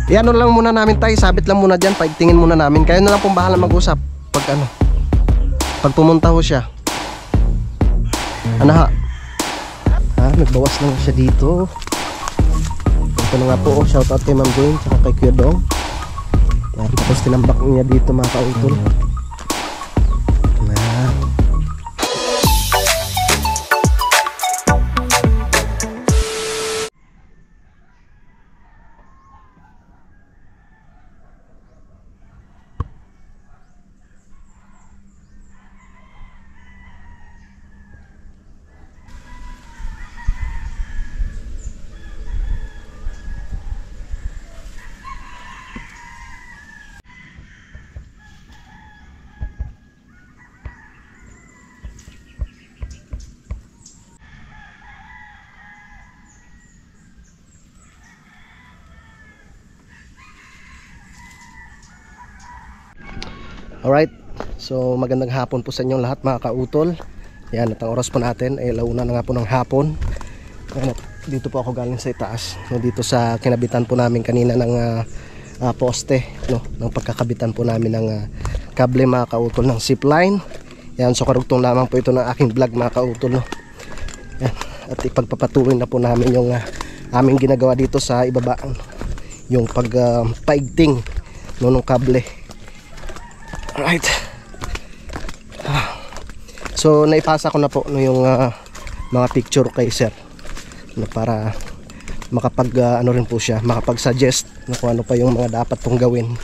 Iano lang muna namin tayo, sabit lang muna dyan, paigtingin muna namin. Kayo na lang pong bahala mag-usap pag ano, pag pumunta ho siya. Ano ha? Ha, nagbawas lang siya dito. Ito na nga po, shoutout kay Ma'am Jane tsaka kay Kuya Dong. Yan, tapos tinambak niya dito mga kautol. Alright, so magandang hapon po sa inyong lahat mga kautol. Yan, at ang oras po natin ay launa na nga po ng hapon. Yan, at dito po ako galing sa itaas, no, dito sa kinabitan po namin kanina ng poste, no, ng pagkakabitan po namin ng kable mga kautol ng zipline. Yan, so karugtong lamang po ito ng aking vlog mga kautol, no. Yan, at ipagpapatuloy na po namin yung aming ginagawa dito sa ibaba, yung paigting no, ng kable. Alright. So naipasa ko na po no, yung mga picture kay sir, no, para makapag ano rin po siya, makapag-suggest no, kung ano pa yung mga dapat pong gawin.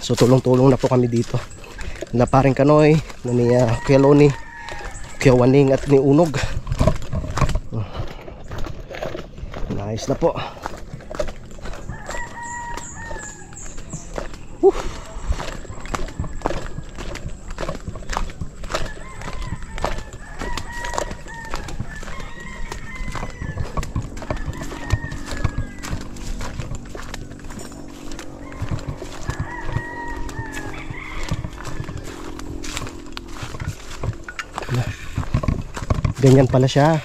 So tulong-tulong na po kami dito na paring Kanoy, no, ni Kuya Loni, Kuya Waning at ni Unog. Nice na po. Ganyan pala siya.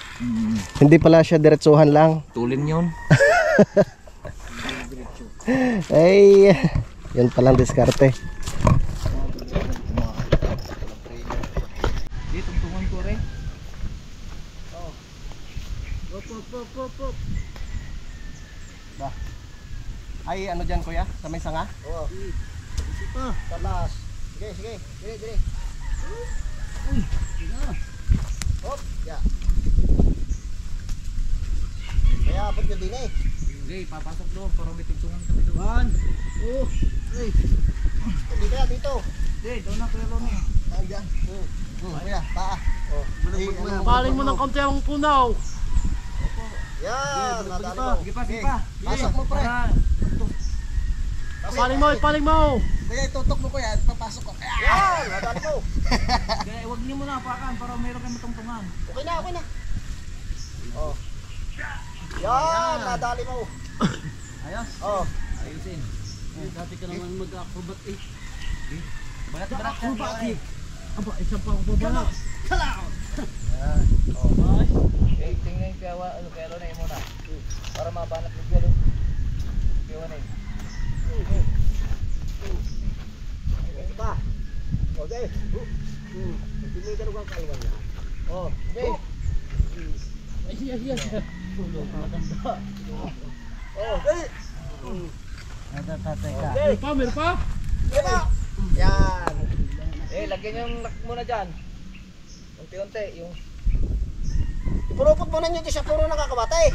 Hindi pala siya diretsuhan lang. Tulin yun. Ay, yan palang diskarte. Dito tungtungan ko rin. Oh. Op. Ba. Ay, ano dyan kuya? Sa may sanga? Oo. Ito. Talas. Sige. Dire. Uy. Hop, ya. Kaya abot nyo din eh. Okay, papasok doon para may tugtungan kami doon. 1, 2, 3. Hindi kaya dito. Hindi, doon na Kuya Loni. Ayan. Kuya, paa. Paling mo ng kaunti ang punaw. Yan, nadali mo. Sige pa. Pasok mo pre. Paling mo. Kaya itutok mo kuya, papasok ko. Yan, nadali mo. Kaya huwag niyo muna apakan para mayroon kayo matungtungan. Okay na. Oh. Yan, nadali mo. Ayos. Oh. Ayusin. Dati ka naman mag-acrobat eh. Balat. Acrobat eh. Aba, isa pa ang babala. Yan. Oh. Okay, tingnan yung Kuya Loni muna. Para mabanat yung Kuya Loni. Kuya Loni. Pa. Okay. Hindi ka lugang kalwan na. Oh, okay. Ay, siya. Maganda. Oh, okay. Natatay ka. Meron pa? Diba? Yan. Lagyan yung lock muna dyan. Unti-unti, yung... Pulupot mo na nyo, di siya puro nakakabatay.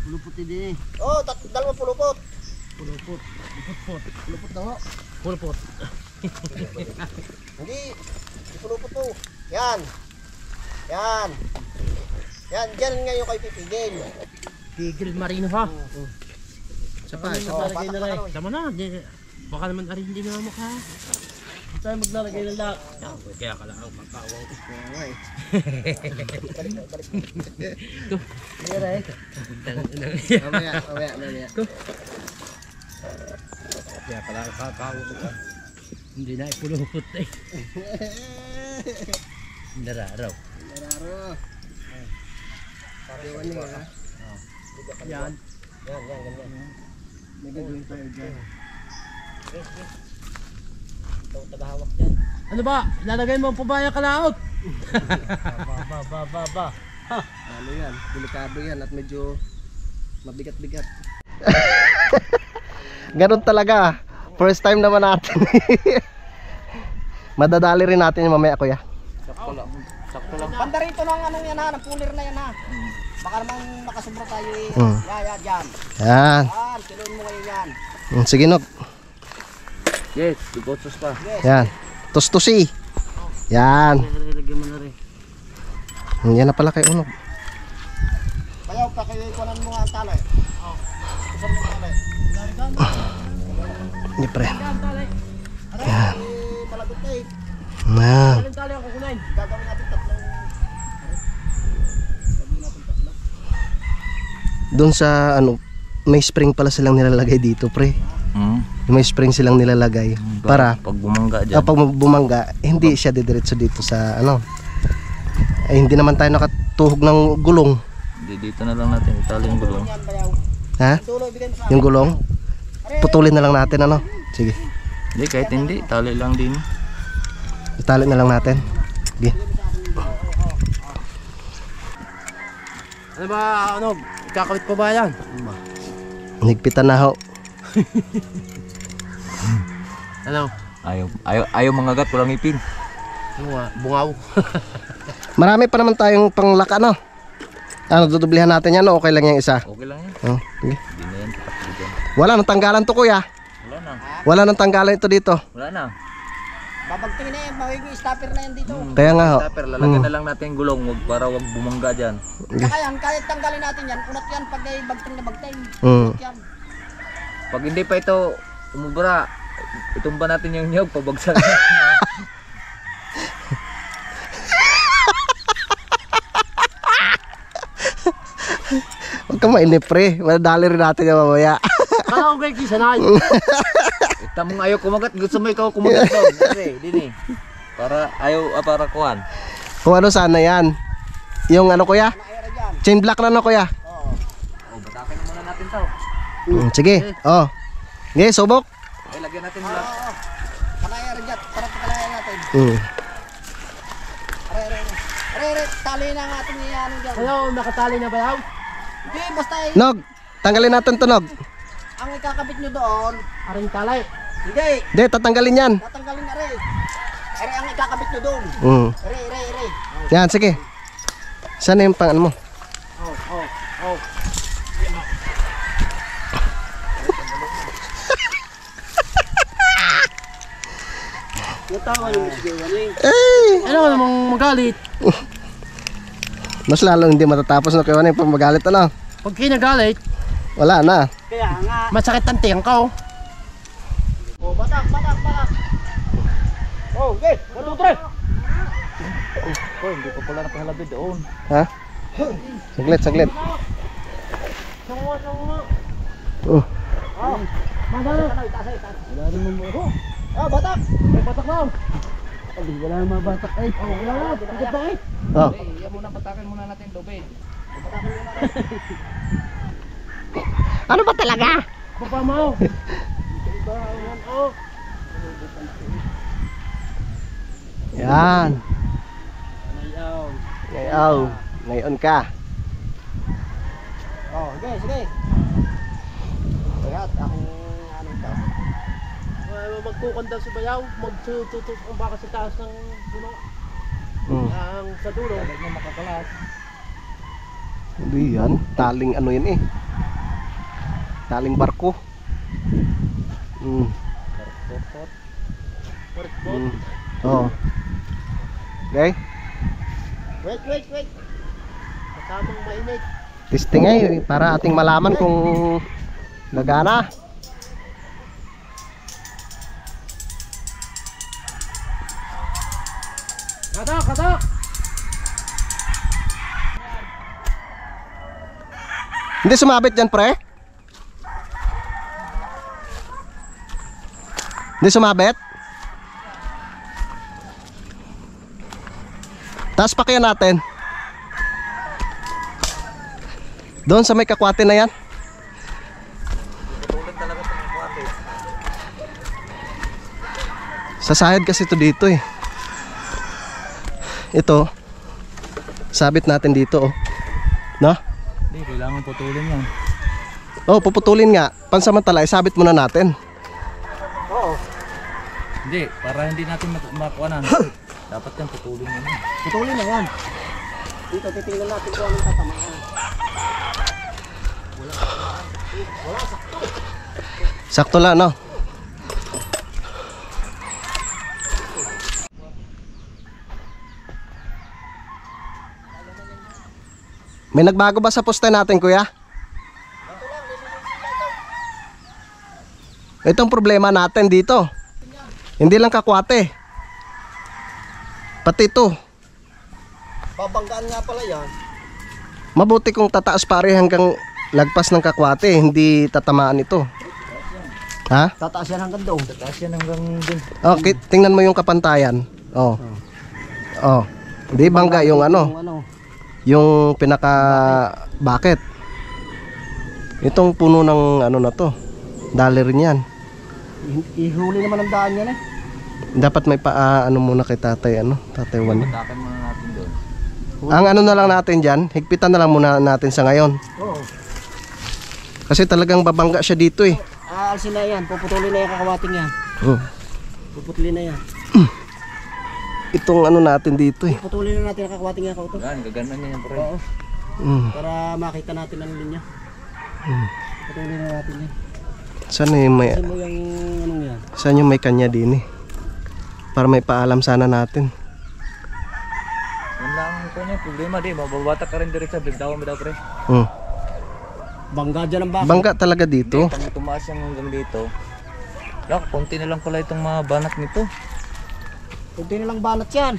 Pulupot din eh. Oh, dalawang pulupot. Pulupot na ho. Pulupot. Hindi. Pulupot mo. Yan. Diyan nga yung kay pipigil. Pigil marino ha. Sa pa, patak na rin. Tama na. Baka naman arin hindi na mukha. Tayo maglalagay ng lock. Kaya ka lang ang pagkawang. Ito. Mamaya. Kaya pala ang kakawang ka. Hindi na ipulupot eh. Nararaw. Pariwan niya ha. Yan. Yan, ganyan. May gagawin tayo dyan. Ito ang tagahawak dyan. Ano ba? Ilalagay mo ang pabaya kalaot. Ba. Ano yan? Delikado yan at medyo mabigat-bigat. Ganun talaga. First time naman natin. Madadali rin natin yung mamaya, kuya. Sakto lang. Sakto lang. Banda rito ng ano yan ha, ng pulir na yan ha. Baka naman makasubra tayo eh. Mm. Dyan. Yan. Yan, kiluin mo ngayon yan. Sige, Nog. Yes, tubotsos pa. Yan. Tustusi. Yan. Ilagyan mo na rin. Yan na pala kay Unog. Bayaw, pakikunan mo nga ang talay. Kusan mo ang talay. Hindi, pre. Aray, palagot na eh. Yan. Anong tali ang kukunain? Gagawin natin tatlong. Doon sa ano, may spring pala silang nilalagay dito, pre. May spring silang nilalagay para Pag bumangga dyan. kapag bumangga, hindi siya didiretso dito sa ano. Ay, hindi naman tayo nakatuhog ng gulong. Dito na lang natin itali yung gulong. Yan, bayaw. Ha? Dulo, ibigay mo sa Yung gulong? Putulin na lang natin, ano? Sige. Hindi, kahit hindi. Tali lang din. Itali na lang natin. Sige. Ano ba, ano? Kakawit pa ba yan? Nigpitan na ho. Ano? Ayaw mangagat, walang ipin. Ano nga? Bungaw. Marami pa naman tayong panglaka, no? Ano, dudublihan natin yan, o okay lang yung isa? Okay lang yan. Oh, sige. Hindi na yan. Tatakbo dyan. Wala nang tanggalan to, kuya. Wala na. Wala nang tanggalan ito dito. Wala na. babagtingin na yan, magiging stopper na yan dito. Kaya nga ho. Pero lalagyan na lang natin yung gulong para wag bumangga dyan. Saka yan, kahit tanggalin natin yan, unat yan pag ay bagting na bagting. Mm. Unat yan. Pag hindi pa ito umubra, itumba natin yung nyog, pabagsak. Huwag ka mainip, pre. Madali rin natin yung mamaya. Kala ko kay Kisanay. Tamang ayaw kumagat, gusto mo ikaw kumagat doon. Kasi, dini. Para ayaw, para kuhan. Kung ano sana yan. Yung ano, kuya? Naera dyan. Chain block na, no, kuya? Oo. Oh, batakin na muna natin to. Sige. Oh. Okay, subok. Okay, lagyan natin Oo. block. Kanaera dyan, para pakalayan natin. Are, tali na ang ating ano dyan. Ano, nakatali na ba yaw? Hindi, basta ay, Nog, tanggalin natin to, Nog. ang ikakabit nyo doon, Aring talay. hindi, Hindi, tatanggalin yan. tatanggalin na rin. Are, ang ikakabit nyo doon. Mm. Are. Yan, sige. Saan yung pang ano mo? Oh. Natawa yung isigawan eh. Eh! Ano ka namang magalit? Mas lalong hindi matatapos na kayo na yung pamagalit, ano? Pag kinagalit, Wala na. Kaya nga. masakit ang tiyang ko. Oh, batak. Oh, okay. 1, 2, 3. Oh, hindi pa pala napahalabid doon. Ha? Saglit. Oh. Madalo. Oh, batak. May batak na. Wala na mga batak. Ay, wala na. Bakit ba eh? Oh. Iyan muna, patakin muna natin lubid. Ano ba talaga? Papa mo. Yan. Ngayon ka. Oh, sige. Kaya akong ano ito. Magkukanda si Bayaw. Magtututok ang baka sa taas ng puno. Mm. Ang sa dulo. Hindi makakalas. Hindi yan. Taling ano yan eh. Taling barko. Mm. Mm. Oh. Okay. Wait. Kasamang mainit. Testing eh para ating malaman kung gagana. Katok. Hindi sumabit yan, pre? Hindi sumabit? Taas pa kaya natin. Doon sa may kakwate na yan. Putulin talaga Sasahid kasi ito dito eh. Ito. Sabit natin dito oh. No? Hindi, kailangan putulin yan. Oh, puputulin nga. Pansamantala, isabit muna natin. Oo. Hindi, para hindi natin makuanan. Dapat yan putulin yan. Putulin na yan. Dito, titingnan natin kung anong tatamaan. Sakto lang, no? May nagbago ba sa poste natin, kuya? Itong problema natin dito. Hindi lang kakwate. Pati ito. Babanggaan nga pala yan. Mabuti kung tataas pare hanggang lagpas ng kakwate. Hindi tatamaan ito. Ha? Tataas yan hanggang doon. Taas yan hanggang dun. Okay, tingnan mo yung kapantayan. Oh. Oh. Hindi bangga yung ano. Yung pinaka bakit. Itong puno ng ano na to. Dali rin yan. Ihuli naman ang daan yan eh. Dapat may ano muna kay tatay ano, tatay Juan. Patakan muna natin doon. Ang ano na lang natin diyan, higpitan na lang muna natin sa ngayon. Oo. Kasi talagang babangga siya dito eh. Aalsin na yan. Puputulin na yung kakawating yan. Puputulin na yan. Itong ano natin dito eh. Puputulin na natin ang kakawating yan kauto. Yan, gaganan niya yan pre. Oo. Para makita natin ang linya. Puputulin na natin yan. Saan yung may Kasi mo yung anong yan. saan yung may kanya din eh. Para may paalam sana natin. Yan lang ko niya, problema di, mababata ka rin direct sa bigtawan mo daw pre. Bangga dyan ang bakit. Bangga talaga dito. Pag tumaas yan hanggang dito, yak, konti na lang pala itong mga banat nito. Kunti na lang banat yan.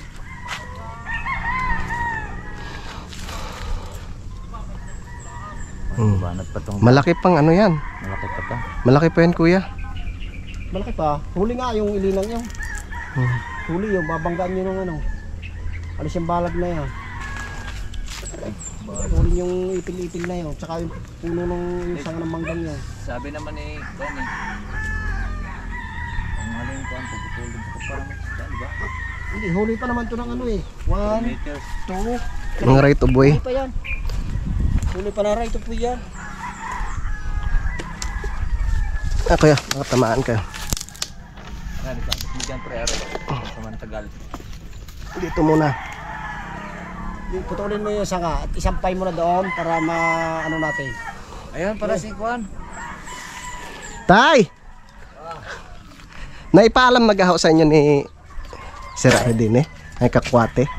Banat pa tong Malaki pang ano yan. malaki pa to. Malaki pa yan kuya. Malaki pa. Huli nga yung ilinang yung. Huli yung babanggaan nyo ng ano. Alis yung balag na yan. Huli yung ipil-ipil na yun. Tsaka yung puno ng sanga ng manggang yun. Sabi naman ni Juan eh. Ang alin ko ang puputulin ko parang yan, di ba? Hindi, huli pa naman to ng ano eh. 1, Meters. 2. Mga right of way. Huli pa yan. Huli pa na right of way yan. Ah kuya, nakatamaan kayo. Yan, isapit mo dyan pre, ari. Sa Mantagal. Dito muna. Putulin mo yung sanga at isampay mo na doon para ano natin. Ayun, para si Juan. Tay! Naipaalam nag-ahaw sa inyo ni Sir Ardin eh. Ay kakwate.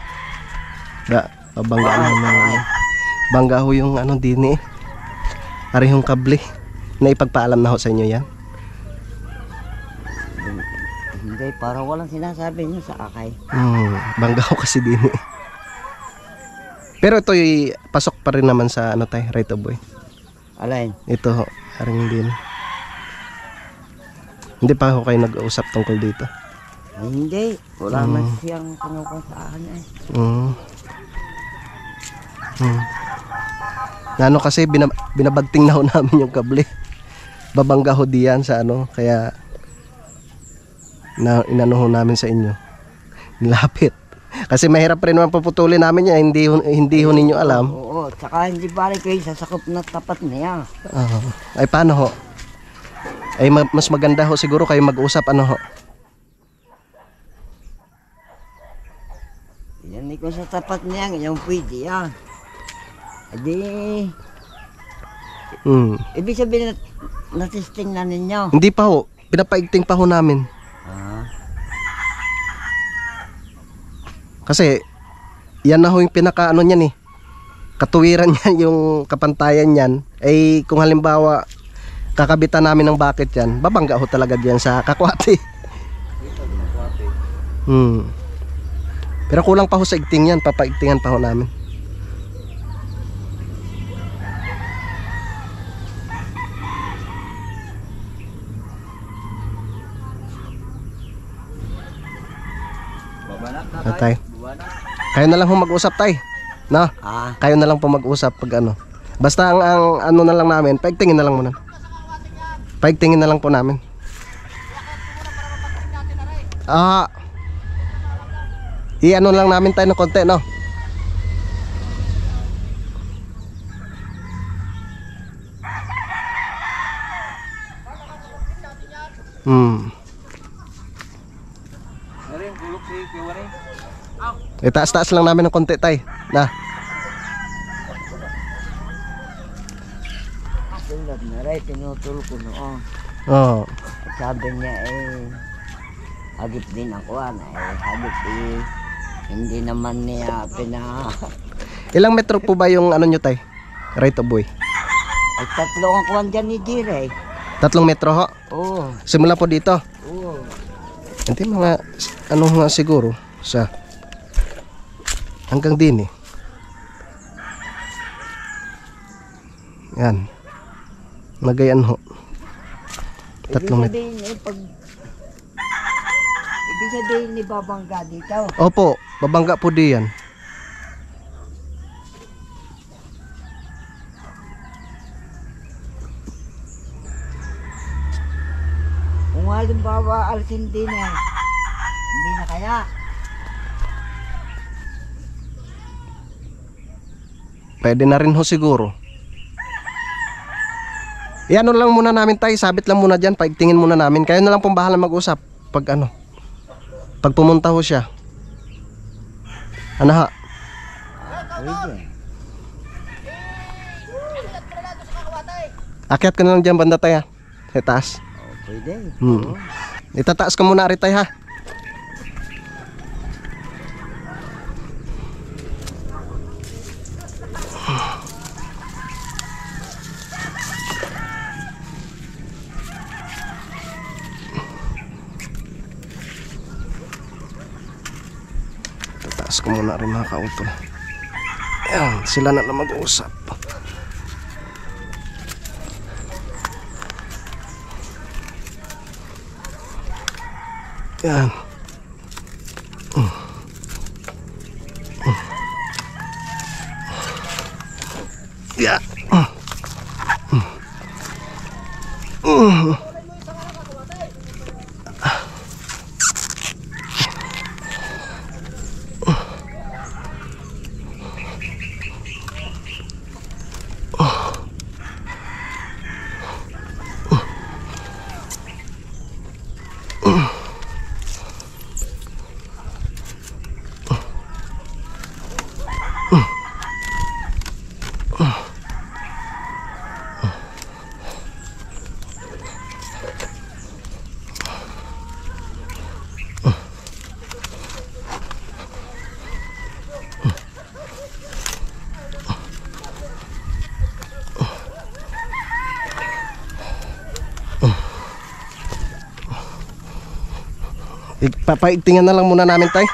Banggaan mo na. Bangga ho yung ano din eh. Arihong kable. Naipagpaalam na ho sa inyo yan. Hindi, parang walang sinasabi niyo sa akay. Bangga ho kasi din eh. Pero ito pasok pa rin naman sa ano tay, right of way. Alin? Ito ho, aring din. Hindi pa ho kayo nag-uusap tungkol dito. Ay, hindi. Wala man siyang kinukuha sa akin eh. Ano kasi binabagting na ho namin yung kable. Babangga ho diyan sa ano, kaya inano ho namin sa inyo. Nilapit. Kasi mahirap rin naman puputulin namin yan, hindi ho ninyo alam. Oo, tsaka hindi pare kayo sasakop na tapat niya. Ay paano ho? Ay mas maganda ho siguro kayo mag-usap ano ho. Yan ko sa tapat niya, yung pwede yan. Adi, ibig sabihin na-testing na ninyo. Hindi pa ho, pinapaigting pa ho namin. Kasi yan na ho yung pinaka ano niyan eh. Katuwiran niyan yung kapantayan niyan. Ay kung halimbawa kakabitan namin ng bucket yan, babangga ho talaga diyan sa kakwate. Pero kulang pa ho sa igting yan, papaigtingan pa ho namin. Tay. Kayo na lang ho mag-usap tay. No? Kayo na lang po mag-usap pag ano. Basta ang ano na lang namin, paigtingin na lang muna. Paigtingin na lang po namin. I-ano lang namin tayo ng konti, no? Narin, gulok si Kiwa rin. Itaas-taas lang namin ng konti, tay. Na. Tulad na rin, tinutol ko noon. Oo. At sabi niya hagip din ako hagip hindi naman niya Ilang metro po ba yung ano nyo, tay? Right of way? ay tatlo ang kuwan dyan ni Jire. 3 metro ho? Oo, Simula po dito? oo. Hindi mga, ano nga siguro, sa hanggang din eh. Yan. Magayan ho. 3 metro. Ibig sabihin ni babangga dito. Opo, babangga po diyan. Kung halimbawa alisin din hindi na kaya. Pwede na rin ho siguro. Iano lang muna namin tayo, sabit lang muna dyan, paigtingin muna namin. Kayo na lang pong bahala mag-usap pag ano, pag pumunta ho siya. Ano ha? Pwede. Akyat ka na lang dyan banda tayo, sa taas. Pwede. Itataas ka muna rin tayo ha. Itataas ko muna rin mga kautol. Ayan, sila na lang mag-uusap. Yan. Yeah. Paigtingan na lang muna namin tay.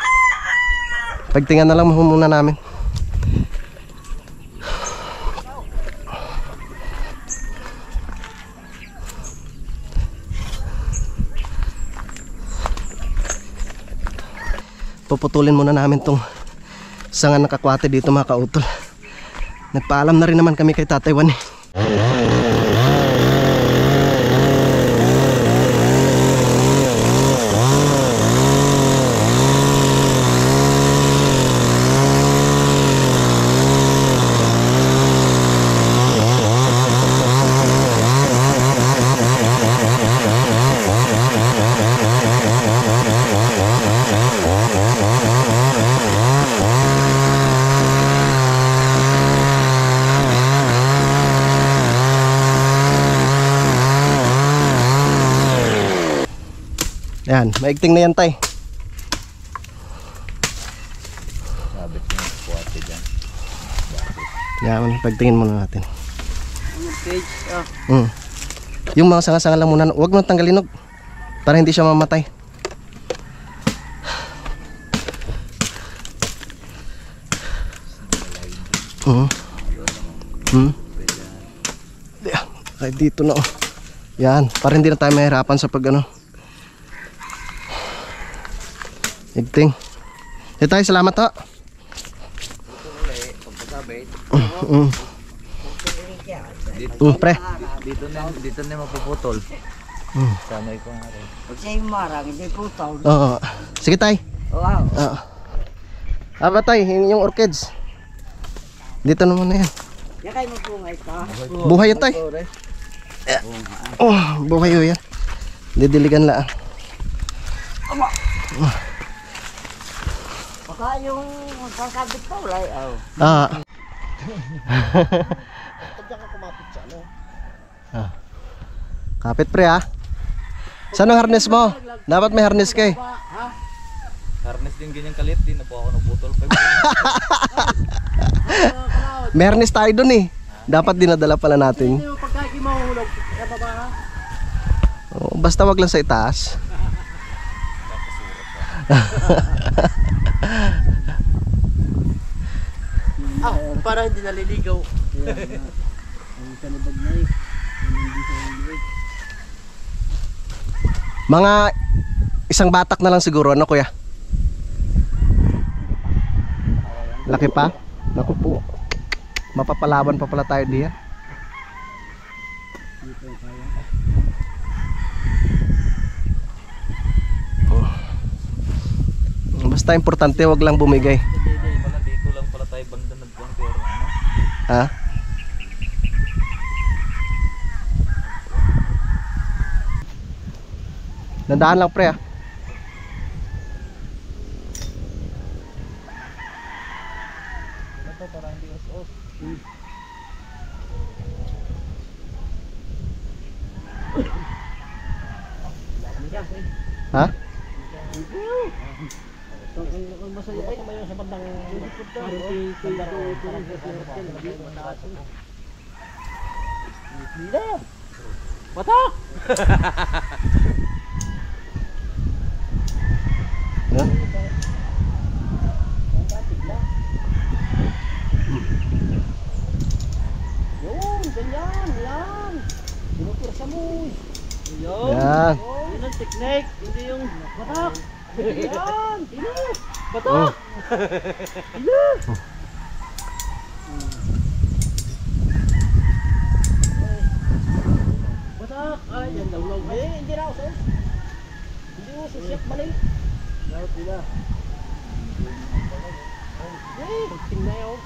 Paigtingan na lang muna namin. Puputulin muna namin tong sanga ng kakwate dito mga kautol. Nagpaalam na rin naman kami kay Tatay Juan eh. Yan, maigting na yan tay. Sabit yung kuwate dyan. Yan, pagtingin muna natin. Page, Yung mga sanga-sanga lang muna, huwag mo tanggalin og, para hindi siya mamatay. Yan, ay dito na oh. Yan, para hindi na tayo mahirapan sa pag ano. Igting. Tayo, salamat ho. Pagkasabit. Pre. Dito na mapuputol. Samay ko nga rin. Pag siya'y marang, hindi putol. Oo. Sige tay. Wow. Oo. Aba tay, yung orchids. Dito naman na yan. Yan kayo magbungay ka. Buhay yan tay. Oh, buhay yun yan. Didiligan lang. Baka yung magkakabit pa wala. Oh. Ah. Tadya ka kumapit sa ano. Kapit pre ha. Saan ang harness mo? Dapat may harness ka eh. Harness din ganyan kalit din na po ako naputol. May harness tayo dun eh. Dapat dinadala pala natin. Yung pagkaki mahuhulog, sa baba ha? Oh, basta wag lang sa itaas. Para hindi naliligaw. Ang kanibag na eh. Hindi sa hindi. Mga isang batak na lang siguro, ano kuya? Laki pa? Naku po. Mapapalaban pa pala tayo diyan. Basta importante wag lang bumigay. Pala dito lang pala tayo banda nagkuhan pero ano? Ha? Nandaan lang pre ah. Ito para hindi us-us. Ha? Ang masaya ay may sa bandang Patak! Ha? Yun, ganyan, yan. Sinupirsa mo. Yan. Yun ang technique, hindi yung patak. Yan, tino. Oh. Patak! Ay, yan daw. Ay, hindi na ako. Hindi mo susyak balik. Dapat nila. Eh, pagting na yun.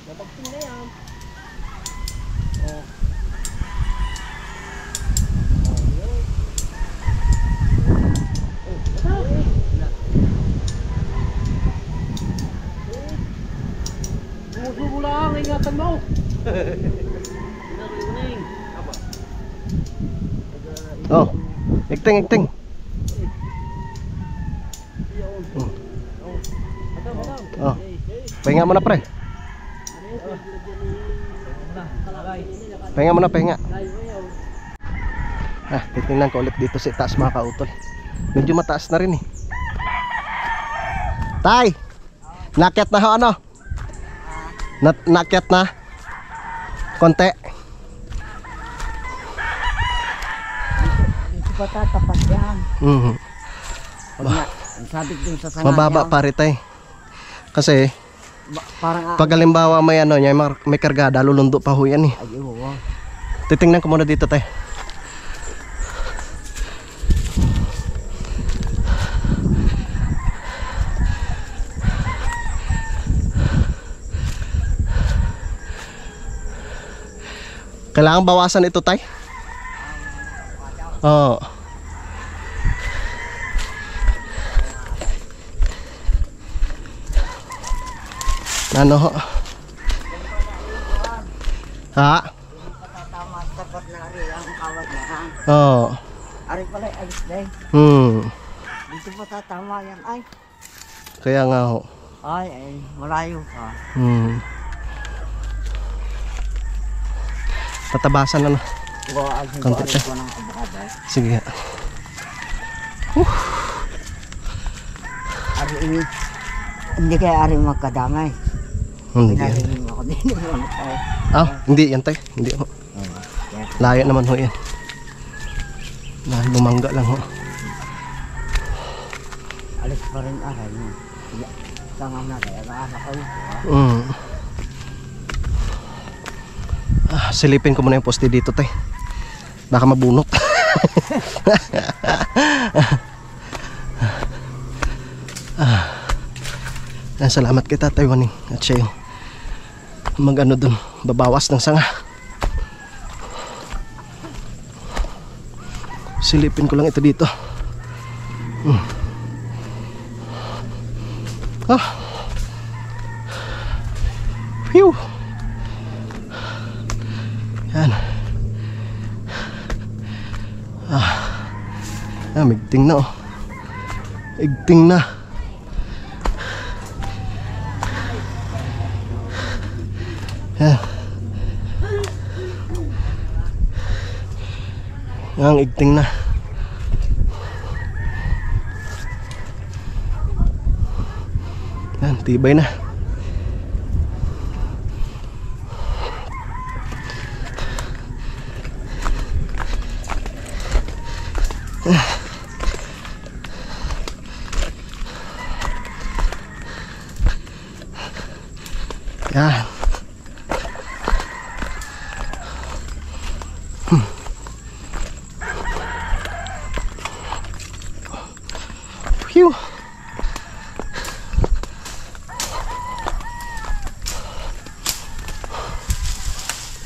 Napagting na yan. Oh. Sumusubo lang, ingatan mo. Oh. Ikting, ikting. Oh. Pahinga mo na pre. Pahinga mo na, pahinga. Ah, titingnan ko ulit dito sa itaas mga kautol. Medyo mataas na rin eh. Tay! Nakyat na ho ano? Nakyat na? Konti. Hindi pa tatapat yan. Mhm. Pag na, ang sabit dun sa sangan Mababa yan, pa rin tay. Kasi parang pag halimbawa may ano, may kargada, lulundo pa ho yan eh. ay, oo. Titingnan ko muna dito tay. Kailangan bawasan ito tay. Oo. Ano ho? Ha? Patatama, tapat na rin ang kawat na yan. Oo. Ari pala, alis na eh. Dito pa tatama yan. Ay, Kaya nga ho. ay, malayo ka. Tatabasan na na. Buwaan sa Konti buwan pa. ko ng abakada. Sige. Ari, hindi kaya ari magkadamay. Hindi. Pinarinig ako din yung tayo. Ah, hindi yan tay. Hindi ho. Layo naman ho yan. Dahil bumangga lang ho. Alis pa rin aray mo. Tanga na kaya naanak ko yun. Ah, silipin ko muna yung poste dito tay. Baka mabunot. Salamat kay Tatay Waning at siya yung mag-ano dun, babawas ng sanga. Silipin ko lang ito dito. Phew. Yan. Migting na oh. Igting na. Yan. Ang igting na. Yan, tibay na. Yan. Phew.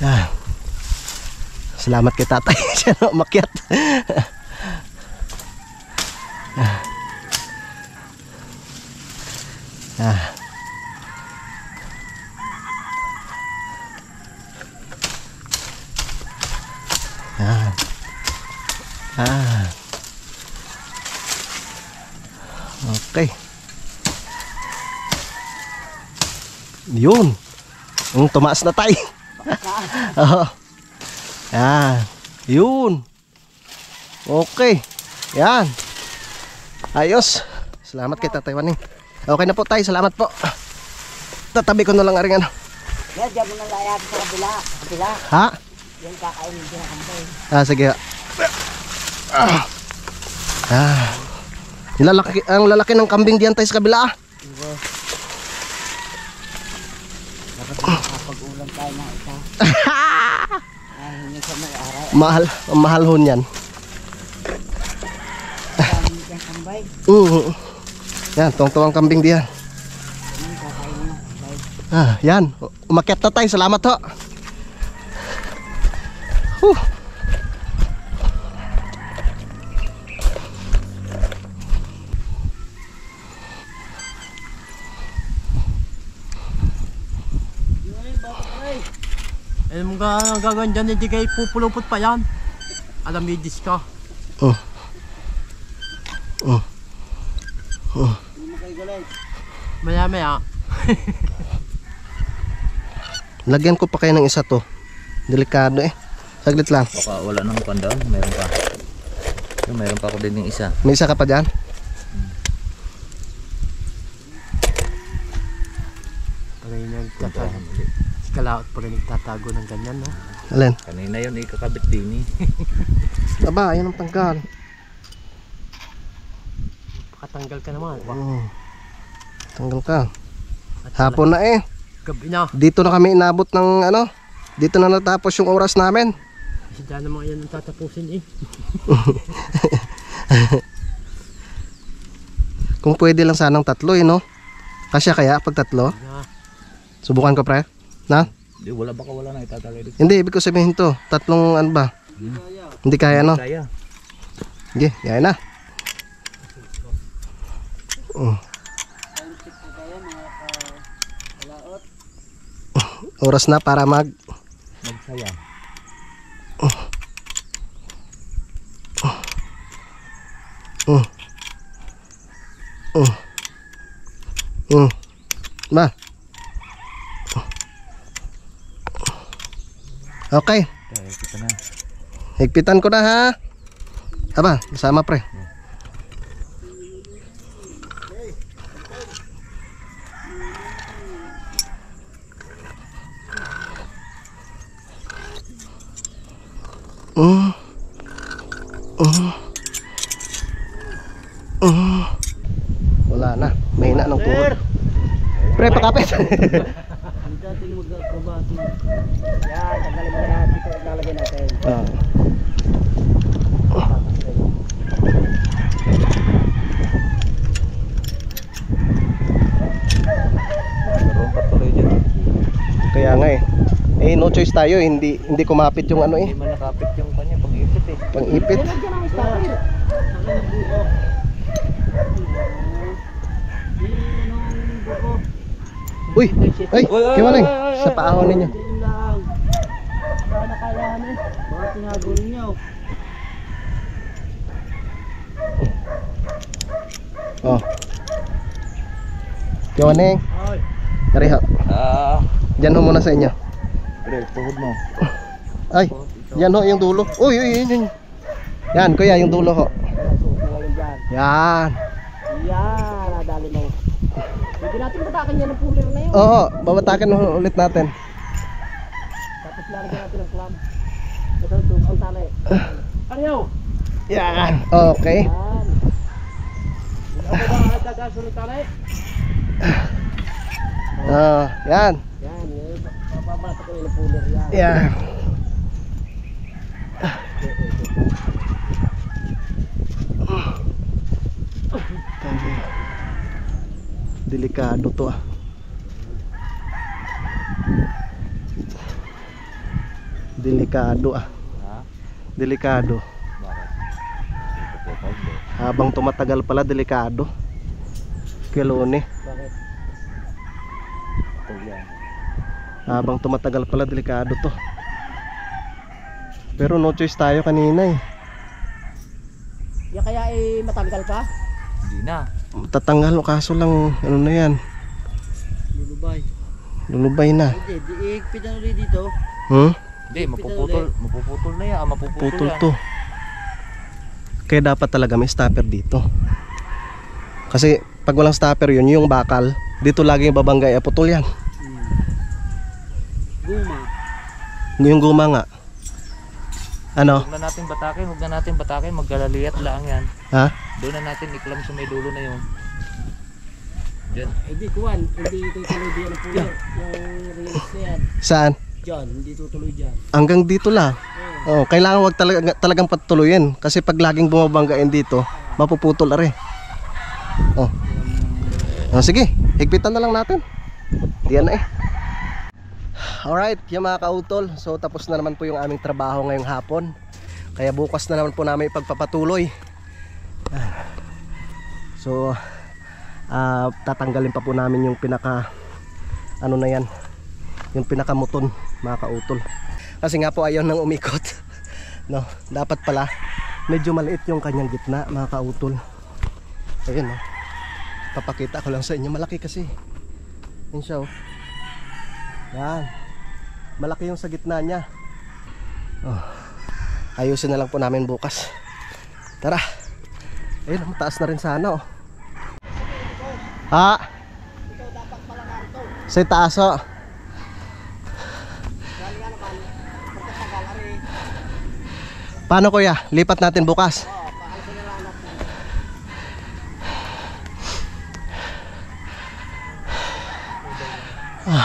Yan. Salamat kay Tatay siya na umakyat. Okay. Yun. Tumaas na tayo. Oo. Yan. Yun. Okay. Yan. Ayos. Salamat kay Tatay Waning. Okay na po tayo. Salamat po. Tatabi ko na lang aring ano. Yan, diyan mo na layag sa kabila. Kabila. Ha? Yan kakainin din ang kambay. Sige. Ang lalaki ng kambing diyan tayo sa kabila. Dapat makapag-ulam tayo ng isa. Hindi sa may araw. Mahal ho niyan. Kakainin din ang kambay. Yan, tuwang-tuwang kambing diyan. Kakainin ng kambay. Yan, umakyat na tayo. Salamat ho. Ano mong gagawin dyan, hindi kayo pupulupot pa yan. Alamidis ka. Maya maya. Lagyan ko pa kayo ng isa to. Delikado eh. Saglit lang. Baka wala nang pandaon, meron pa. Meron pa ako din yung isa. May isa ka pa dyan? Pagay nagtatago. Kalaot pa rin nagtatago ng ganyan, no? Alin? Kanina yun ikakabit din eh. Aba, yan ang tanggal. Pakatanggal ka naman. Tanggal ka. Hapon na eh. Gabi na. Dito na kami inabot ng ano. Dito na natapos yung oras namin. Kasi dyan naman yan ang tatapusin eh. Kung pwede lang sanang tatlo eh, no? Kasya kaya pag tatlo? Subukan ko pre. Na? Hindi, baka wala na itatagay dito. Hindi, ibig ko sabihin to. Tatlong ano ba? Hindi kaya no? Kaya. Sige, kaya na. Oras na para Magsaya. Ba? Okay. Kita na. Higpitan ko na ha. Aba, sama pre. Wala na. Mahina ng tuhod. Pre, pakapit. Ang dating mag-akabati. Yan, tanggalin mo na dito. Lalagay natin. Kasi no choice tayo, hindi kumapit yung ano eh. Hindi man nakapit yung kanya pang-ipit eh. Pang-ipit. Uy! Ay! Kimaling! Sa paahon ninyo. Baka tinago ninyo. Oh. Kimaling! Tari ha. Diyan ho muna sa inyo. Pre, tuhod mo. Ay! Yan ho yung dulo. Uy! Uy! Yan kuya yung dulo ho. Yan. Yan, nadali mo. Pwede natin batakan yan ng puller na yun. Oo, babatakan ulit natin. Tapos lalagyan natin ng clam. Ito, ang tali. Ariyo! Yan. Okay. Yan. Ako ba nagkakasunod tali? Yan. Yan, babata ko yung puller yan. Yan. Delikado to ah. Delikado ah. Delikado. Habang tumatagal pala delikado. Kilone. Bakit? Habang tumatagal pala delikado to. Pero no choice tayo kanina eh. Yan kaya matanggal pa? Hindi na. Tatanggal kaso lang ano na yan. Lulubay. Lulubay na. Hindi, iikpitan ulit dito. Hindi, mapuputol na yan. Mapuputol Putol yan. to. Kaya dapat talaga may stopper dito. Kasi pag walang stopper yun, yung bakal, dito lagi yung babanggay, putol yan. Guma. Yung guma nga. Ano? Huwag na natin batakin, maggalaliyat lang yan. Ha? Doon na natin iklam sa may dulo na yun. Diyan. Hindi kuwan, hindi tutuloy diyan ang puller. Yung release na yan. Saan? Diyan, hindi tutuloy diyan. Hanggang dito lang. Oh, kailangan wag talagang patuloyin kasi pag laging bumabanggain dito, mapuputol are. Oh. Sige, higpitan na lang natin. Diyan na eh. Alright, yung mga kautol, so tapos na naman po yung aming trabaho ngayong hapon. Kaya bukas na naman po namin ipagpapatuloy. So tatanggalin pa po namin yung pinaka ano na yan, yung pinakamuton mga kautol. Kasi nga po ayaw nang umikot. No, dapat pala medyo maliit yung kanyang gitna mga kautol. Ayun no. Papakita ko lang sa inyo, malaki kasi. Yan siya oh. Yan. Malaki yung sa gitna niya. Oh. Ayusin na lang po namin bukas. Tara. Ayun, mataas na rin sana oh. Ha? Sa taas oh. Paano kuya? Lipat natin bukas.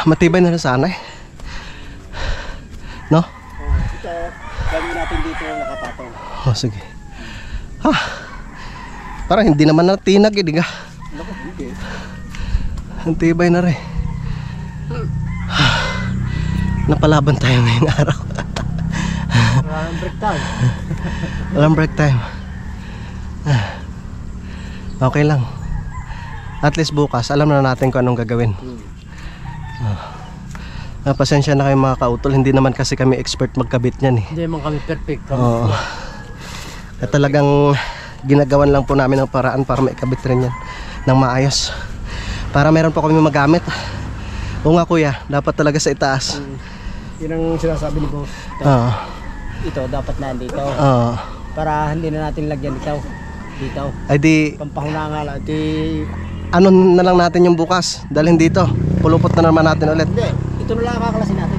Matibay na rin sana eh. No? Ito, gawin natin dito nakapatong. Oh, sige. Parang hindi naman natinag eh, diga. Ang tibay na rin. Napalaban tayo ngayong araw. Walang break time. Walang break time. Okay lang. At least bukas, alam na natin kung anong gagawin. Pasensya na kayo mga kautol, hindi naman kasi kami expert magkabit niyan eh. Hindi naman kami perfect. Oo. At talagang ginagawan lang po namin ng paraan para maikabit rin yan ng maayos. Para meron po kami magamit. Oo nga kuya, dapat talaga sa itaas. Yun ang sinasabi ni boss. Oo. Ito, dapat na dito. Oo. Para hindi na natin lagyan dito. Dito. Ay di, Pampahunanga. ano na lang natin yung bukas. Dalhin dito. Pulupot na naman natin ulit. Hindi, ito na lang kakalasin natin.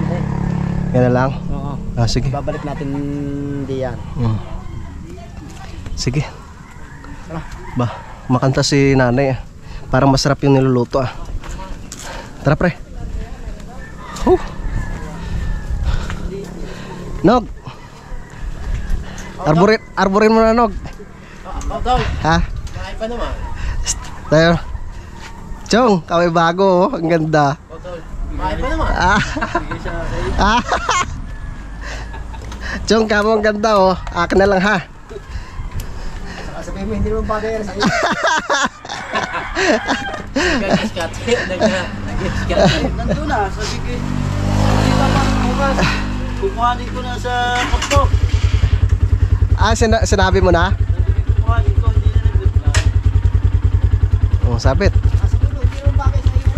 Yan na lang. Oo. Sige. Babalik natin diyan. Sige. Ba, makanta si nanay. Parang masarap yung niluluto ah. Tara pre. Nog. Arborin mo na Nog. Ha? Kain pa naman. Tayo. Chong, kaway bago oh. Ang ganda. Bakit pa naman? Chong, kamo ang ganda oh. Akin na lang ha. Sabihin mo, hindi naman bagay yan sa iyo. Nandun na, sabi ko, hindi pa pa bukas. Kukuhanin ko na sa kapto. Sinabi mo na? Kukuhanin ko, hindi na nag-reply. Oh, sabit. Sabi mo, hindi naman bagay sa iyo.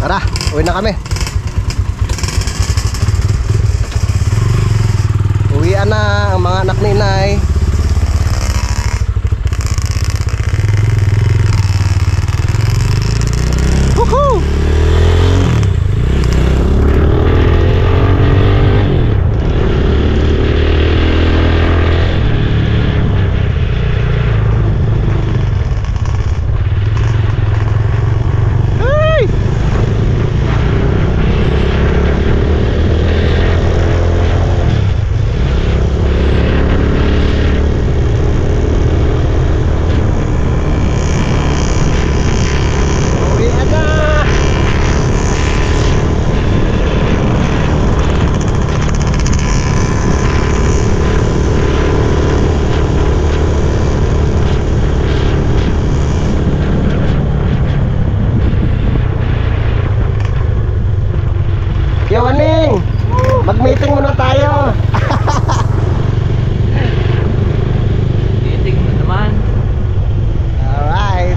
Tara, uwi na kami. Uwian na ang mga anak ni Inay. Woohoo! Yawaning! Mag-meeting muna tayo! Meeting na naman. Alright!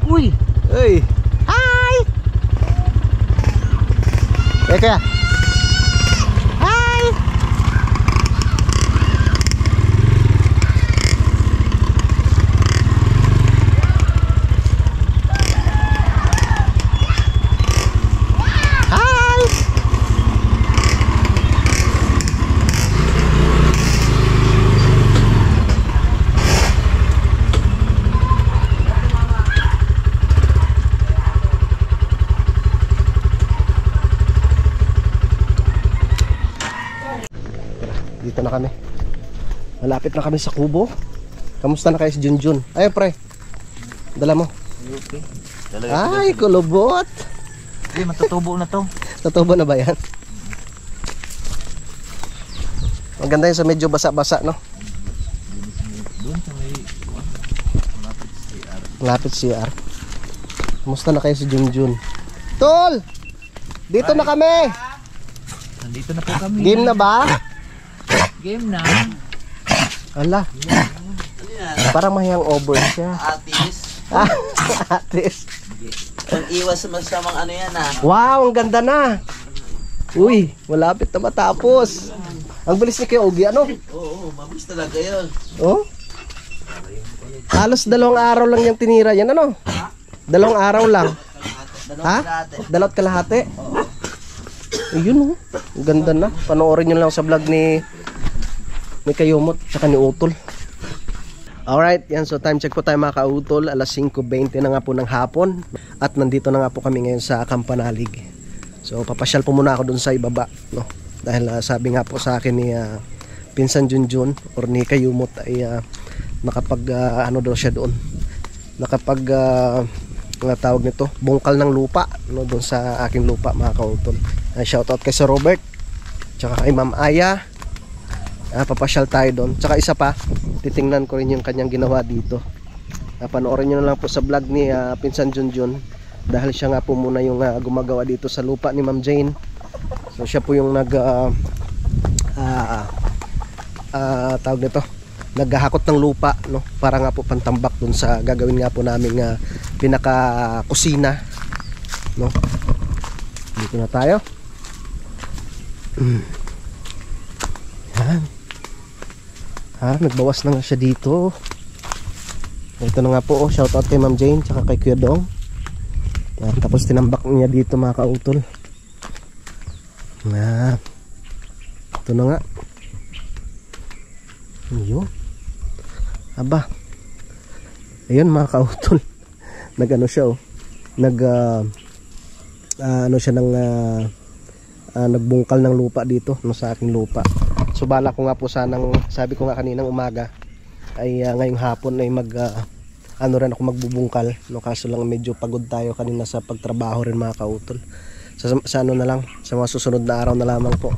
Uy! Uy! Hi! Kaya! Hi! Hi! Dito na kami. Malapit na kami sa Kubo. Kamusta na kayo si Junjun? Ayun pre. Dala mo. Okay. Ay, kulubot. Hindi, matutubo na to. Totoo na ba yan? Maganda yun sa medyo basa-basa, no? Doon sa may Malapit CR. Kamusta na kayo si Junjun? Tol! Dito na kami! Nandito na po kami. Game na ba? Game na. Ala. Parang mahiyang over siya. Atis. Atis. Ang iwas masamang ano yan ah. Wow, ang ganda na. Uy, malapit na matapos. Ang bilis ni Kuya Ogie, ano? Oo, mabilis talaga yun. Oh? Halos 2 araw lang yung tinira yan, ano? 2 araw lang. Ha? 2 kalahati? Ayun, oh. Ang ganda na. Panoorin nyo lang sa vlog ni Kayumot tsaka ni Utol. Alright, yan. So time check po tayo mga kautol. Alas 5:20 na nga po ng hapon. At nandito na nga po kami ngayon sa Kampanalig. So papasyal po muna ako dun sa ibaba, no? Dahil sabi nga po sa akin ni Pinsan Junjun or ni Kayumot ay nakapag ano daw siya doon. Nakapag tawag nito, bungkal ng lupa, no, doon sa aking lupa mga kautol. Shoutout kay Sir Robert tsaka kay Ma'am Aya. Papasyal tayo doon. Tsaka isa pa, titingnan ko rin yung kanyang ginawa dito. Panoorin nyo na lang po sa vlog ni Pinsan Junjun. Dahil siya nga po muna yung gumagawa dito sa lupa ni Ma'am Jane. So siya po yung tawag nito, naghahakot ng lupa, no, para nga po pantambak dun sa gagawin nga po naming pinaka kusina, no. Dito na tayo. Yan. Nagbawas na nga siya dito. Ito na nga po, shoutout kay Ma'am Jane tsaka kay Kuya Dong. Yan, tapos tinambak niya dito mga kautol. Ito na nga. Ayun. Aba. Ayun mga kautol. Nag-ano siya oh. Ano siya ng nagbungkal ng lupa dito no, sa aking lupa. So bala ko nga po sanang, sabi ko nga kaninang umaga ay ngayong hapon ay ano rin ako magbubungkal no, kaso lang medyo pagod tayo kanina sa pagtrabaho rin mga kautol. Sa ano na lang, sa mga susunod na araw na lamang po.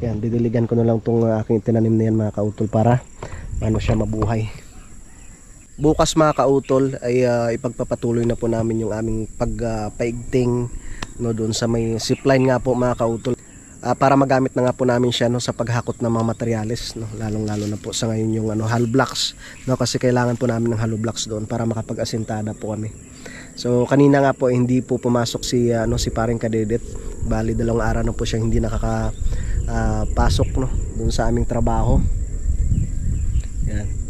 Yan, didiligan ko na lang tong aking tinanim na yan mga kautol para ano siya mabuhay. Bukas mga kautol ay ipagpapatuloy na po namin yung aming pagpaigting no, doon sa may zipline nga po mga kautol. Para magamit na nga po namin siya no, sa paghakot ng mga materyales no, lalong-lalo na po sa ngayon yung hollow blocks no, kasi kailangan po namin ng hollow blocks doon para makapag-asentada po kami. So kanina nga po hindi po pumasok si paring Kadedet. Bali 2 araw na po siya hindi nakakapasok no, doon sa aming trabaho. Yan.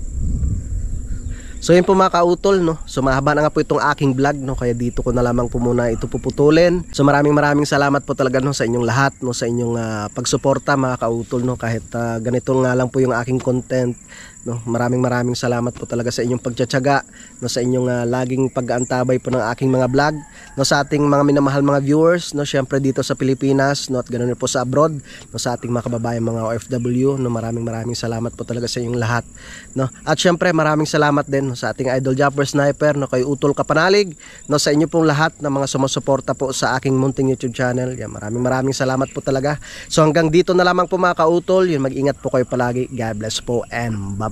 So yun po mga kautol no. So mahaba na nga po itong aking vlog no, kaya dito ko na lamang po muna ito puputulin. So maraming salamat po talaga no sa inyong lahat no, sa inyong pagsuporta mga kautol no, kahit ganito nga lang po yung aking content no. Maraming salamat po talaga sa inyong pagtsatsaga no, sa inyong laging pag-aantabay po ng aking mga vlog no, sa ating mga minamahal mga viewers no, syempre dito sa Pilipinas no, at ganoon po sa abroad no, sa ating mga kababayan mga OFW no. Maraming salamat po talaga sa inyong lahat no. At syempre maraming salamat din no, sa ating idol Japper Sniper no, kay Utol Kapanalig no, sa inyo pong lahat na mga sumusuporta po sa aking munting YouTube channel. Yan, maraming salamat po talaga. So hanggang dito na lamang po mga kautol. Yun, mag-ingat po kayo palagi. God bless po and bye.